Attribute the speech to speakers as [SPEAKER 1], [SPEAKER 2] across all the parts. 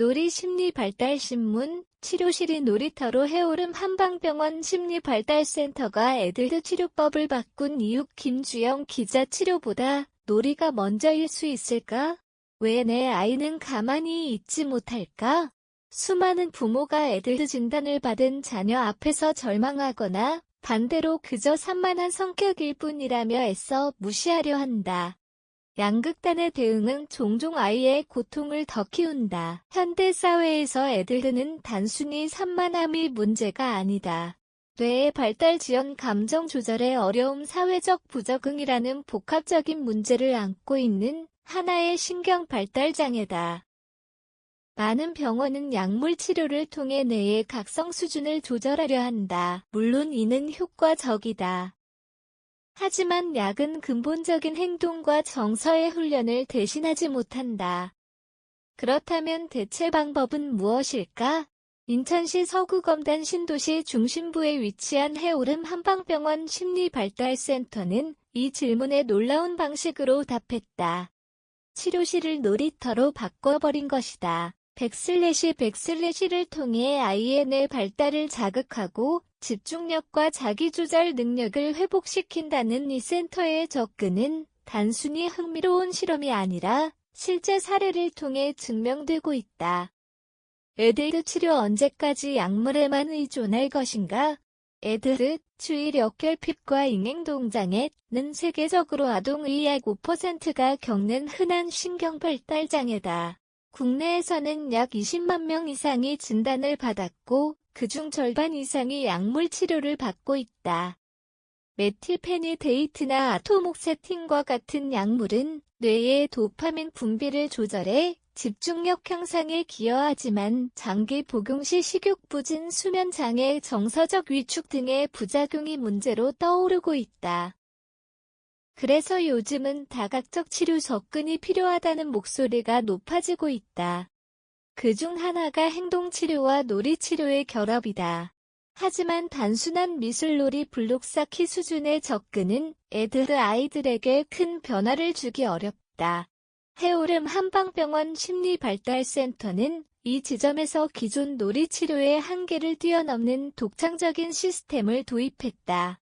[SPEAKER 1] 놀이 심리발달신문, 치료실이 놀이터로 해오름 한방병원 심리발달센터가 애들 치료법을 바꾼 이유. 김주영 기자. 치료보다 놀이가 먼저일 수 있을까? 왜 내 아이는 가만히 있지 못할까? 수많은 부모가 애들 진단을 받은 자녀 앞에서 절망하거나 반대로 그저 산만한 성격일 뿐이라며 애써 무시하려 한다. 양극단의 대응은 종종 아이의 고통을 더 키운다. 현대사회에서 애들은 단순히 산만함이 문제가 아니다. 뇌의 발달 지연, 감정 조절의 어려움, 사회적 부적응이라는 복합적인 문제를 안고 있는 하나의 신경 발달 장애다. 많은 병원은 약물 치료를 통해 뇌의 각성 수준을 조절하려 한다. 물론 이는 효과적이다. 하지만 약은 근본적인 행동과 정서의 훈련을 대신하지 못한다. 그렇다면 대체 방법은 무엇일까? 인천시 서구검단 신도시 중심부에 위치한 해오름 한방병원 심리발달센터는 이 질문에 놀라운 방식으로 답했다. 치료실을 놀이터로 바꿔버린 것이다. 백슬래시를 통해 아이의 뇌 발달을 자극하고 집중력과 자기조절 능력을 회복시킨다는 이 센터의 접근은 단순히 흥미로운 실험이 아니라 실제 사례를 통해 증명되고 있다. 애들 치료 언제까지 약물에만 의존할 것인가? 애들 주의력 결핍과 인행동장애는 세계적으로 아동의 약 5%가 겪는 흔한 신경발달 장애다. 국내에서는 약 20만 명 이상이 진단을 받았고 그중 절반 이상이 약물 치료를 받고 있다. 메틸페니데이트나 아토목세틴과 같은 약물은 뇌의 도파민 분비를 조절해 집중력 향상에 기여하지만 장기 복용 시 식욕부진, 수면장애, 정서적 위축 등의 부작용이 문제로 떠오르고 있다. 그래서 요즘은 다각적 치료 접근이 필요하다는 목소리가 높아지고 있다. 그중 하나가 행동치료와 놀이치료의 결합이다. 하지만 단순한 미술놀이 블록 쌓기 수준의 접근은 아이들에게 큰 변화를 주기 어렵다. 해오름 한방병원 심리발달센터는 이 지점에서 기존 놀이치료의 한계를 뛰어넘는 독창적인 시스템을 도입했다.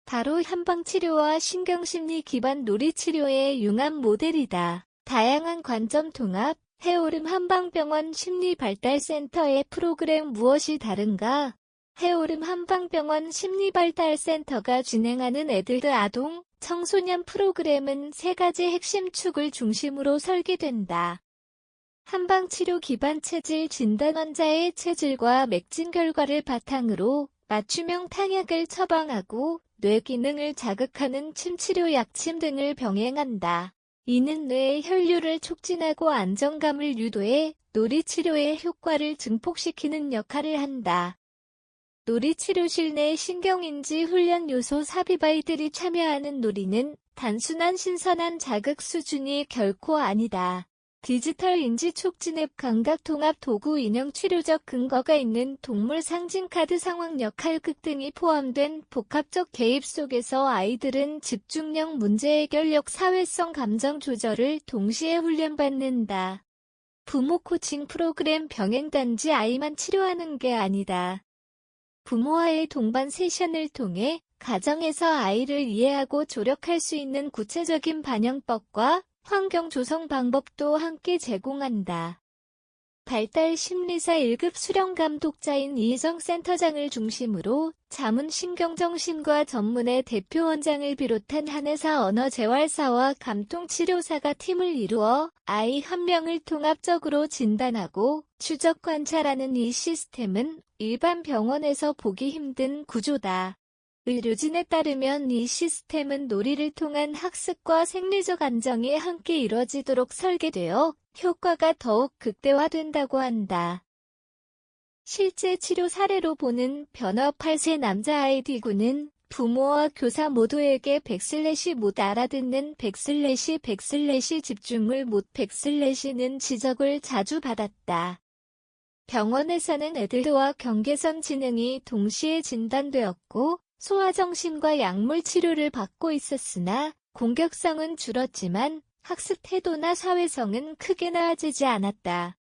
[SPEAKER 1] 바로 한방치료와 신경심리 기반 놀이치료의 융합 모델이다. 다양한 관점 통합. 해오름 한방병원 심리발달센터의 프로그램 무엇이 다른가? 해오름 한방병원 심리발달센터가 진행하는 아동, 청소년 프로그램은 세 가지 핵심 축을 중심으로 설계된다. 한방치료 기반 체질 진단. 환자의 체질과 맥진 결과를 바탕으로 맞춤형 탕약을 처방하고 뇌 기능을 자극하는 침치료, 약침 등을 병행한다. 이는 뇌의 혈류를 촉진하고 안정감을 유도해 놀이치료의 효과를 증폭시키는 역할을 한다. 놀이치료실 내 신경인지 훈련 요소 삽입. 아이들이 참여하는 놀이는 단순한 신선한 자극 수준이 결코 아니다. 디지털 인지 촉진 앱, 감각 통합 도구, 인형, 치료적 근거가 있는 동물 상징 카드, 상황 역할극 등이 포함된 복합적 개입 속에서 아이들은 집중력, 문제 해결력, 사회성, 감정 조절을 동시에 훈련받는다. 부모 코칭 프로그램 병행. 단지 아이만 치료하는 게 아니다. 부모와의 동반 세션을 통해 가정에서 아이를 이해하고 조력할 수 있는 구체적인 반영법과 환경 조성 방법도 함께 제공한다. 발달 심리사 1급 수련 감독자인 이희정 센터장을 중심으로 자문신경정신과 전문의 대표 원장을 비롯한 한의사, 언어재활사와 감통치료사가 팀을 이루어 아이 한 명을 통합적으로 진단하고 추적 관찰하는 이 시스템은 일반 병원에서 보기 힘든 구조다. 의료진에 따르면 이 시스템은 놀이를 통한 학습과 생리적 안정이 함께 이뤄지도록 설계되어 효과가 더욱 극대화된다고 한다. 실제 치료 사례로 보는 변화. 8세 남자아이 디구는 부모와 교사 모두에게 못 알아듣는 집중을 못 는 지적을 자주 받았다. 병원에서는 애들과 경계선 지능이 동시에 진단되었고 소아정신과 약물 치료를 받고 있었으나 공격성은 줄었지만 학습 태도나 사회성은 크게 나아지지 않았다.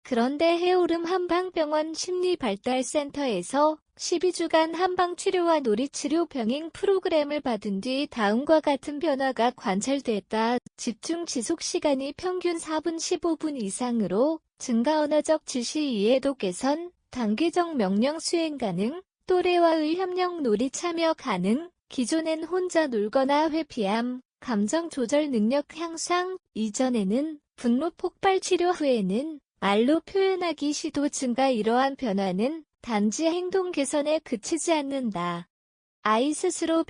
[SPEAKER 1] 그런데 해오름 한방병원 심리발달센터에서 12주간 한방치료와 놀이치료 병행 프로그램을 받은 뒤 다음과 같은 변화가 관찰됐다. 집중 지속 시간이 평균 4분 15분 이상으로 증가, 언어적 지시 이해도 개선, 단계적 명령 수행 가능, 또래와의 협력 놀이 참여 가능, 기존엔 혼자 놀거나 회피함, 감정 조절 능력 향상, 이전에는 분노 폭발, 치료 후에는 말로 표현하기 시도 증가. 이러한 변화는 단지 행동 개선에 그치지 않는다. 아이 스스로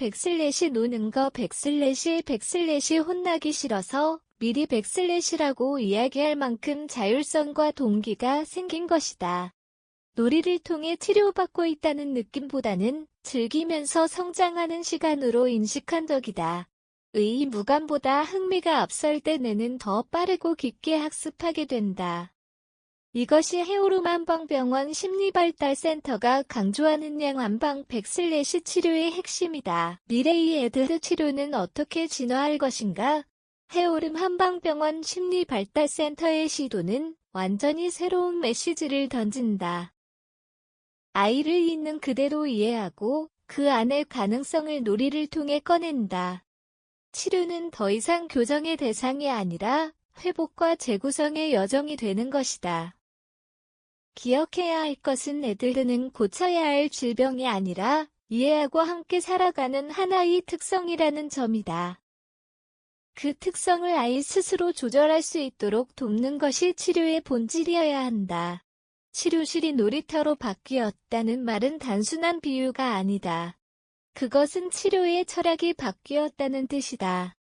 [SPEAKER 1] 노는 거, 혼나기 싫어서 미리 라고 이야기할 만큼 자율성과 동기가 생긴 것이다. 놀이를 통해 치료받고 있다는 느낌보다는 즐기면서 성장하는 시간으로 인식한덕이다. 무감보다 흥미가 앞설 때 뇌는 더 빠르고 깊게 학습하게 된다. 이것이 해오름 한방병원 심리발달센터가 강조하는 양한방 치료의 핵심이다. 미래의 애드 치료는 어떻게 진화할 것인가? 해오름 한방병원 심리발달센터의 시도는 완전히 새로운 메시지를 던진다. 아이를 있는 그대로 이해하고 그 안의 가능성을 놀이를 통해 꺼낸다. 치료는 더 이상 교정의 대상이 아니라 회복과 재구성의 여정이 되는 것이다. 기억해야 할 것은 애들은 고쳐야 할 질병이 아니라 이해하고 함께 살아가는 하나의 특성이라는 점이다. 그 특성을 아이 스스로 조절할 수 있도록 돕는 것이 치료의 본질이어야 한다. 치료실이 놀이터로 바뀌었다는 말은 단순한 비유가 아니다. 그것은 치료의 철학이 바뀌었다는 뜻이다.